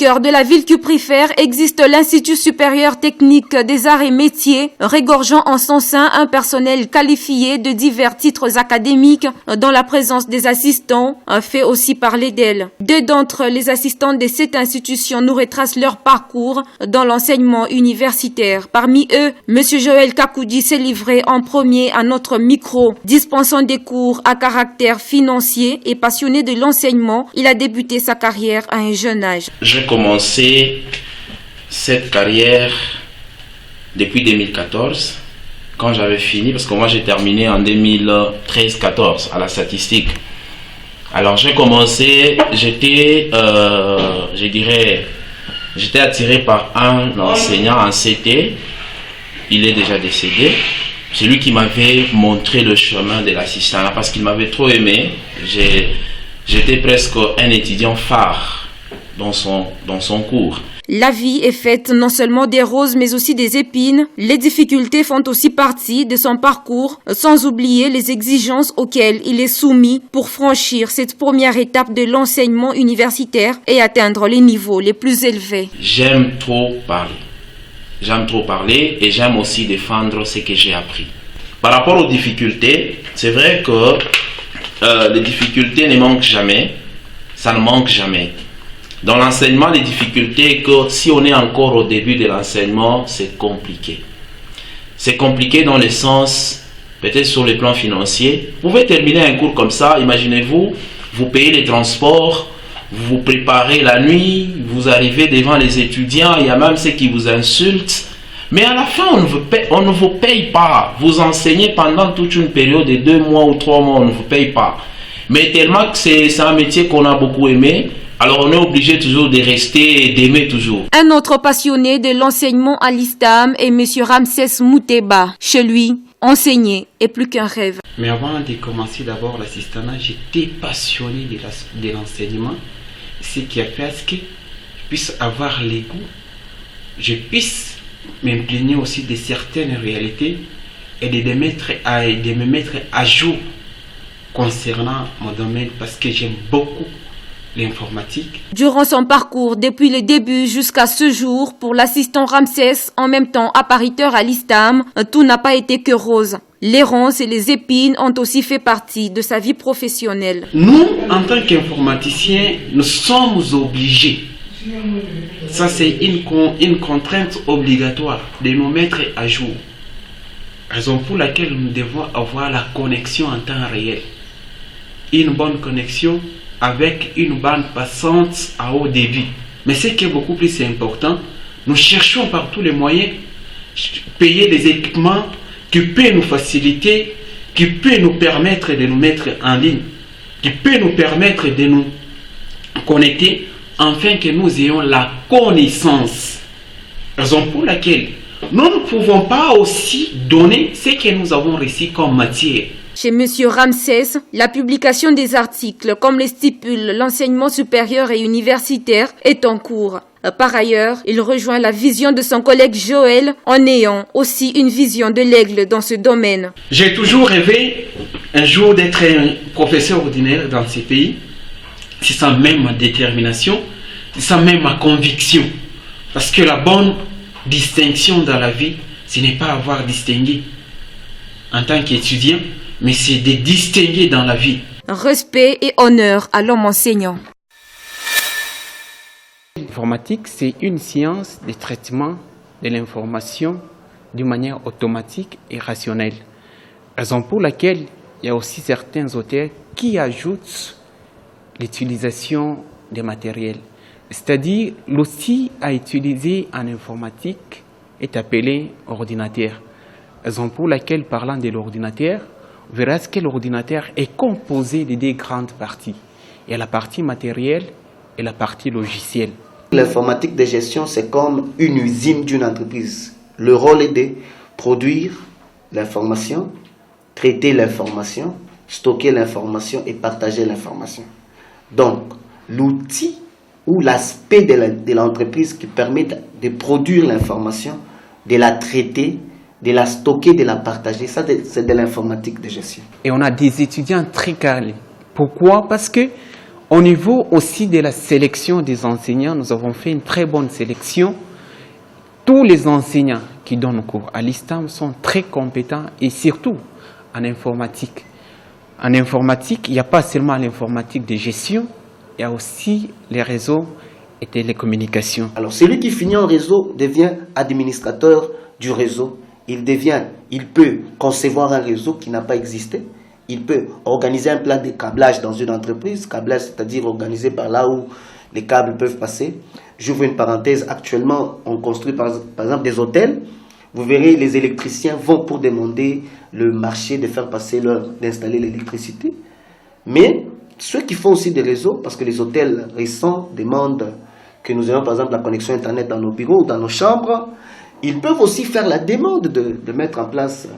cœur de la ville cuprifère existe l'Institut supérieur technique des arts et métiers, regorgeant en son sein un personnel qualifié de divers titres académiques dont la présence des assistants fait aussi parler d'elle. Deux d'entre les assistants de cette institution nous retracent leur parcours dans l'enseignement universitaire. Parmi eux, M. Joël Kakoudi s'est livré en premier à notre micro, dispensant des cours à caractère financier et passionné de l'enseignement. Il a débuté sa carrière à un jeune âge. J'ai commencé cette carrière depuis 2014, quand j'avais fini, parce que moi j'ai terminé en 2013-14 à la statistique. Alors j'ai commencé, j'étais attiré par un enseignant en CT, il est déjà décédé. C'est lui qui m'avait montré le chemin de l'assistanat parce qu'il m'avait trop aimé. J'étais presque un étudiant phare dans son cours. La vie est faite non seulement des roses mais aussi des épines. Les difficultés font aussi partie de son parcours, sans oublier les exigences auxquelles il est soumis pour franchir cette première étape de l'enseignement universitaire et atteindre les niveaux les plus élevés. J'aime trop parler et j'aime aussi défendre ce que j'ai appris. Par rapport aux difficultés, c'est vrai que les difficultés ne manquent jamais, ça ne manque jamais. Dans l'enseignement, les difficultés, que si on est encore au début de l'enseignement, c'est compliqué. C'est compliqué dans le sens, peut-être sur le plan financier. Vous pouvez terminer un cours comme ça, imaginez-vous, vous payez les transports, vous vous préparez la nuit, vous arrivez devant les étudiants, il y a même ceux qui vous insultent. Mais à la fin, on ne vous paye pas. Vous enseignez pendant toute une période de 2 mois ou 3 mois, on ne vous paye pas. Mais tellement que c'est un métier qu'on a beaucoup aimé, alors on est obligé toujours de rester et d'aimer toujours. Un autre passionné de l'enseignement à l'ISTAM est M. Ramsès Mouteba. Chez lui, enseigner est plus qu'un rêve. Mais avant de commencer d'abord l'assistanat, j'étais passionné de l'enseignement. Ce qui a fait à ce que je puisse avoir les goûts, je puisse m'imprégner aussi de certaines réalités et de me mettre à jour concernant mon domaine parce que j'aime beaucoup l'informatique. Durant son parcours, depuis le début jusqu'à ce jour, pour l'assistant Ramsès, en même temps appariteur à l'ISTAM, tout n'a pas été que rose. Les ronces et les épines ont aussi fait partie de sa vie professionnelle. Nous, en tant qu'informaticiens, nous sommes obligés. Ça, c'est une contrainte obligatoire de nous mettre à jour. Raison pour laquelle nous devons avoir la connexion en temps réel. Une bonne connexion avec une bande passante à haut débit. Mais ce qui est beaucoup plus important, nous cherchons par tous les moyens payer des équipements qui peuvent nous faciliter, qui peuvent nous permettre de nous mettre en ligne, qui peuvent nous permettre de nous connecter, afin que nous ayons la connaissance. Raison pour laquelle nous ne pouvons pas aussi donner ce que nous avons reçu comme matière. Chez M. Ramsès, la publication des articles, comme le stipule l'enseignement supérieur et universitaire, est en cours. Par ailleurs, il rejoint la vision de son collègue Joël en ayant aussi une vision de l'aigle dans ce domaine. J'ai toujours rêvé un jour d'être un professeur ordinaire dans ces pays. C'est ça même ma détermination, c'est ça même ma conviction. Parce que la bonne distinction dans la vie, ce n'est pas avoir distingué en tant qu'étudiant, mais c'est de distinguer dans la vie. Respect et honneur à l'homme enseignant. L'informatique, c'est une science de traitement de l'information d'une manière automatique et rationnelle. Raison pour laquelle il y a aussi certains auteurs qui ajoutent l'utilisation des matériels. C'est-à-dire, l'outil à utiliser en informatique est appelé ordinateur. Raison pour laquelle, parlant de l'ordinateur, on verra que l'ordinateur est composé de 2 grandes parties. Il y a la partie matérielle et la partie logicielle. L'informatique de gestion, c'est comme une usine d'une entreprise. Le rôle est de produire l'information, traiter l'information, stocker l'information et partager l'information. Donc, l'outil ou l'aspect de l'entreprise qui permet de produire l'information, de la traiter, de la stocker, de la partager, ça c'est de l'informatique de gestion. Et on a des étudiants très calés. Pourquoi? Parce que Au niveau aussi de la sélection des enseignants, nous avons fait une très bonne sélection. Tous les enseignants qui donnent cours à l'ISTAM sont très compétents et surtout en informatique. En informatique, il n'y a pas seulement l'informatique de gestion, il y a aussi les réseaux et télécommunications. Alors celui qui finit en réseau devient administrateur du réseau. Il peut concevoir un réseau qui n'a pas existé. Il peut organiser un plan de câblage dans une entreprise. Câblage, c'est-à-dire organisé par là où les câbles peuvent passer. J'ouvre une parenthèse. Actuellement, on construit par exemple des hôtels. Vous verrez, les électriciens vont pour demander le marché de faire passer d'installer l'électricité. Mais ceux qui font aussi des réseaux, parce que les hôtels récents demandent que nous ayons par exemple la connexion Internet dans nos bureaux ou dans nos chambres, ils peuvent aussi faire la demande de mettre en place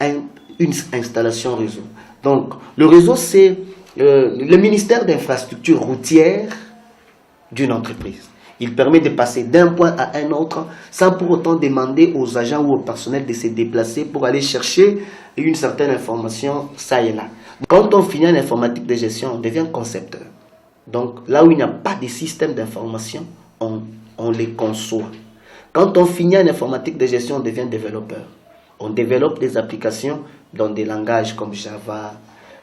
une installation réseau. Donc, le réseau, c'est le ministère d'infrastructures routières d'une entreprise. Il permet de passer d'un point à un autre sans pour autant demander aux agents ou au personnel de se déplacer pour aller chercher une certaine information, ça et là. Quand on finit en informatique de gestion, on devient concepteur. Donc, là où il n'y a pas de système d'information, on les conçoit. Quand on finit en informatique de gestion, on devient développeur. On développe des applications dans des langages comme Java,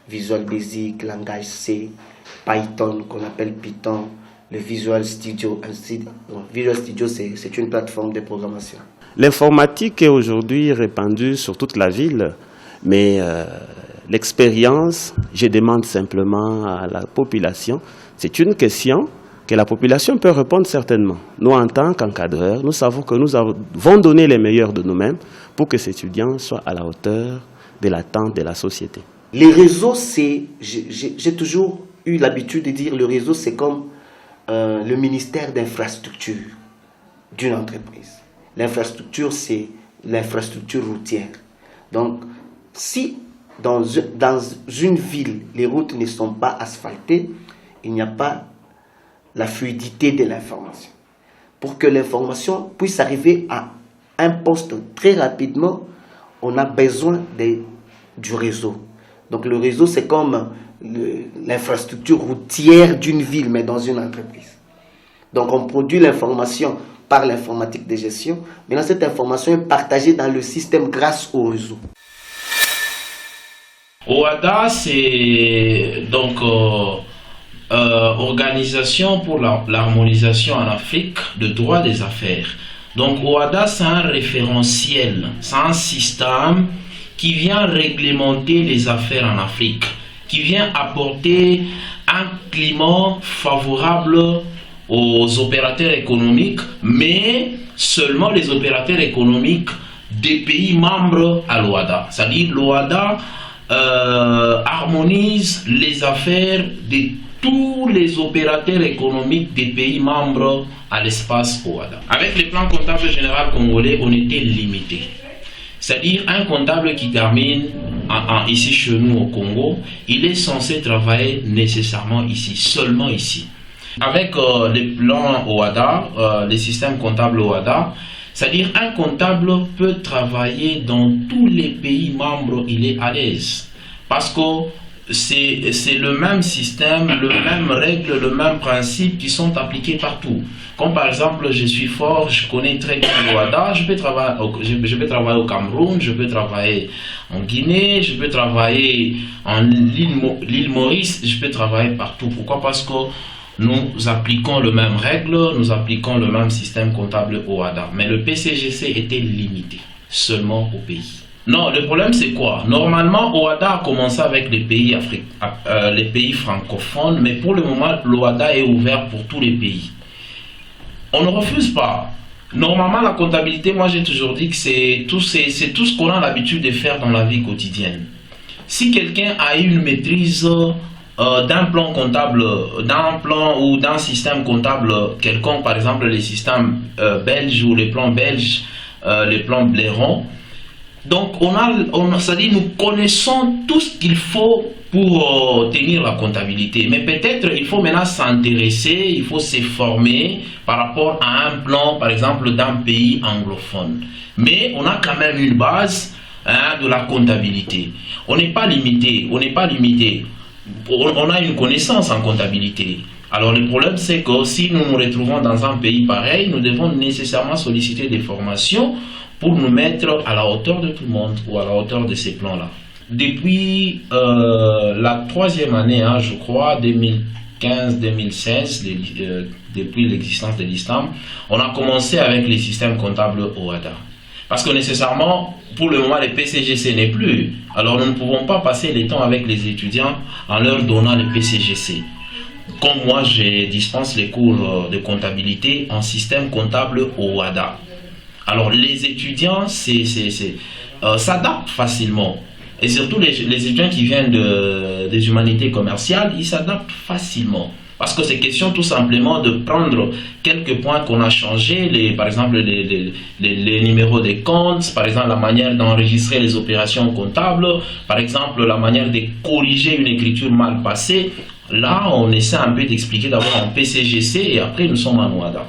Visual Basic, langage C, Python qu'on appelle Python, le Visual Studio. Visual Studio, c'est une plateforme de programmation. L'informatique est aujourd'hui répandue sur toute la ville, mais l'expérience, je demande simplement à la population, c'est une question que la population peut répondre certainement. Nous, en tant qu'encadreurs, nous savons que nous avons donné les meilleurs de nous-mêmes pour que ces étudiants soient à la hauteur de l'attente de la société. Les réseaux, j'ai toujours eu l'habitude de dire, le réseau, c'est comme le ministère d'infrastructure d'une entreprise. L'infrastructure, c'est l'infrastructure routière. Donc, si dans une ville, les routes ne sont pas asphaltées, il n'y a pas la fluidité de l'information. Pour que l'information puisse arriver à un poste très rapidement, on a besoin du réseau. Donc le réseau, c'est comme l'infrastructure routière d'une ville, mais dans une entreprise. Donc on produit l'information par l'informatique de gestion. Maintenant, cette information est partagée dans le système grâce au réseau. OHADA, c'est donc Organisation pour l'harmonisation en Afrique de droit des affaires. Donc OHADA, c'est un référentiel, c'est un système qui vient réglementer les affaires en Afrique, qui vient apporter un climat favorable aux opérateurs économiques, mais seulement les opérateurs économiques des pays membres à l'OHADA. C'est-à-dire l'OHADA harmonise les affaires de tous les opérateurs économiques des pays membres à l'espace OHADA. Avec le plan comptable général congolais, on était limité. C'est-à-dire un comptable qui termine ici chez nous au Congo, il est censé travailler nécessairement ici, seulement ici. Avec les plans OHADA, les systèmes comptables OHADA, c'est-à-dire un comptable peut travailler dans tous les pays membres, il est à l'aise. Parce que c'est le même système, le même règle, le même principe qui sont appliqués partout. Comme par exemple, je suis fort, je connais très bien l'OHADA, je peux travailler au Cameroun, je peux travailler en Guinée, je peux travailler en l'île Maurice, je peux travailler partout. Pourquoi? Parce que nous appliquons le même règle, nous appliquons le même système comptable OHADA. Mais le PCGC était limité seulement au pays. Non, le problème c'est quoi? Normalement, OHADA a commencé avec les pays francophones, mais pour le moment, l'OHADA est ouvert pour tous les pays. On ne refuse pas. Normalement, la comptabilité, moi j'ai toujours dit que c'est tout ce qu'on a l'habitude de faire dans la vie quotidienne. Si quelqu'un a eu une maîtrise d'un plan comptable, d'un plan ou d'un système comptable quelconque, par exemple les systèmes belges ou les plans belges, les plans Blairon, donc c'est-à-dire nous connaissons tout ce qu'il faut pour tenir la comptabilité. Mais peut-être il faut maintenant s'intéresser, il faut se former par rapport à un plan, par exemple, d'un pays anglophone. Mais on a quand même une base de la comptabilité. On n'est pas limité, on a une connaissance en comptabilité. Alors le problème, c'est que si nous nous retrouvons dans un pays pareil, nous devons nécessairement solliciter des formations pour nous mettre à la hauteur de tout le monde ou à la hauteur de ces plans-là. Depuis la 3e année, je crois, 2015-2016, depuis l'existence de l'ISTAM, on a commencé avec les systèmes comptables OHADA. Parce que nécessairement, pour le moment, les PCGC n'est plus. Alors nous ne pouvons pas passer les temps avec les étudiants en leur donnant les PCGC. Comme moi, je dispense les cours de comptabilité en système comptable OHADA. Alors les étudiants s'adaptent facilement. Et surtout les étudiants qui viennent des humanités commerciales, ils s'adaptent facilement. Parce que c'est question tout simplement de prendre quelques points qu'on a changés, par exemple les numéros des comptes, par exemple la manière d'enregistrer les opérations comptables, par exemple la manière de corriger une écriture mal passée. Là, on essaie un peu d'expliquer d'abord en PCGC et après nous sommes en OHADA.